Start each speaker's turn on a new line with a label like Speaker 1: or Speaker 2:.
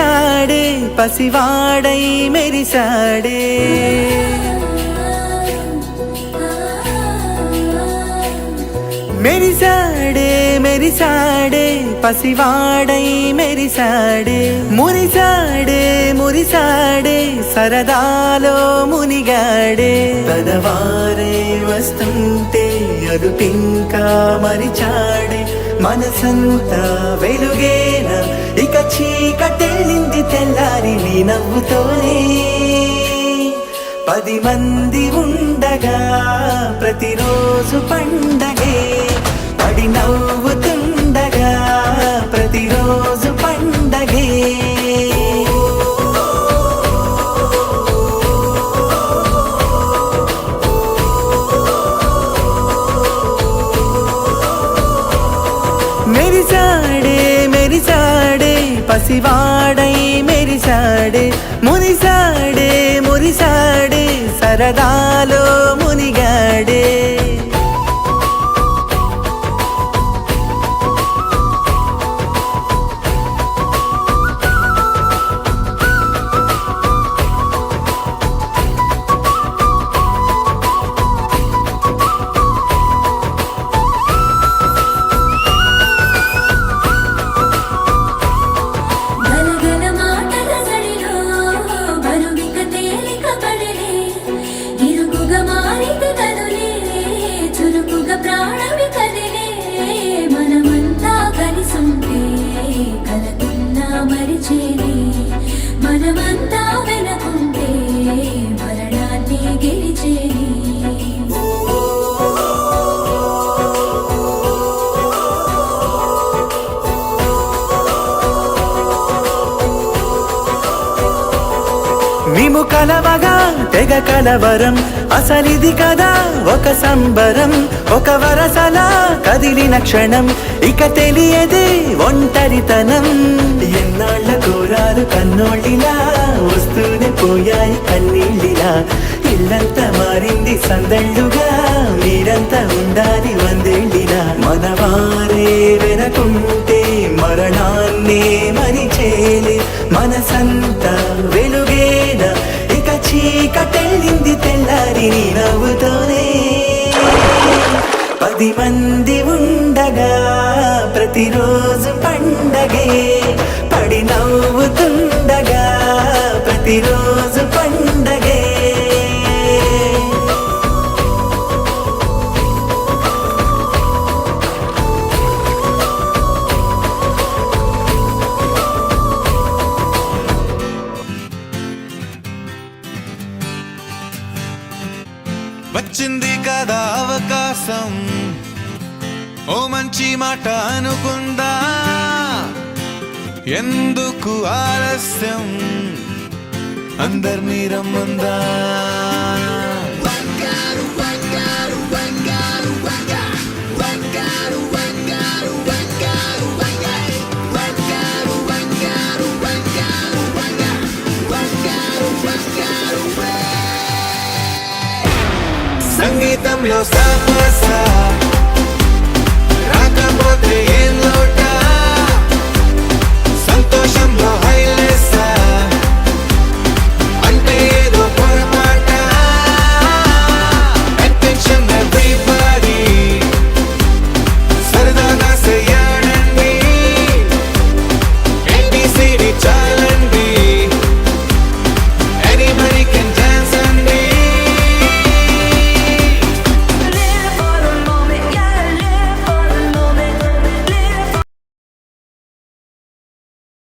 Speaker 1: మెరిసాడే పసివాడై మెరిసాడే మెరిసాడే మెరిసాడే పసివాడై మెరిసాడే మురిసాడే మురిసాడే సరదాలో మునిగాడే పదవారే వస్తుంటే అరుపింకా మరిచాడే మనసంతా వెలుగేన ఇక చీకటెళ్ళింది తెల్లారి నీ నవ్వుతోనే 10 మంది ఉండగా ప్రతిరోజు పండగే పడి నవ్వుతుండగా ప్రతిరోజు పండగే మెరిసాడే మెరిసాడే పసివాడై మెరిసాడే మురిసాడే మురిసాడే సరదాలో మునిగాడే
Speaker 2: మనమంతా వెనకుంటే మరణాన్ని గెలిచేని
Speaker 1: మేము కలవగా తెగ కలవరం అసలిది కదా ఒక సంబరం ఒక వరసలా కదిలిన క్షణం ఇక తెలియదే ఒంటరితనం ఎన్నాళ్ళ కోరాలు కన్నోళ్ళిలా వస్తూనే పోయాయి కన్నీళ్ళిలా ఇల్లంతా మారింది సందళ్ళుగా మీరంతా ఉండాలి వందేళ్ళిలా మనవారే వెనకుంటే మరణాన్నే మరిచేలే మనసంతా వెలుగేన ఇక చీకటెళ్ళింది తెల్లారి నీ నవ్వుతోనే 10 మంది ఉండగా ప్రతిరోజు పండగే పడి నవ్వుతుండగా ప్రతిరోజు పండగే
Speaker 3: వచ్చింది కదా అవకాశం ఓ మంచి మాట అనుకుందా ఎందుకు ఆలస్యం అందర్నీ రమ్మందా సంగీతంలో సమస్య రాకపోతే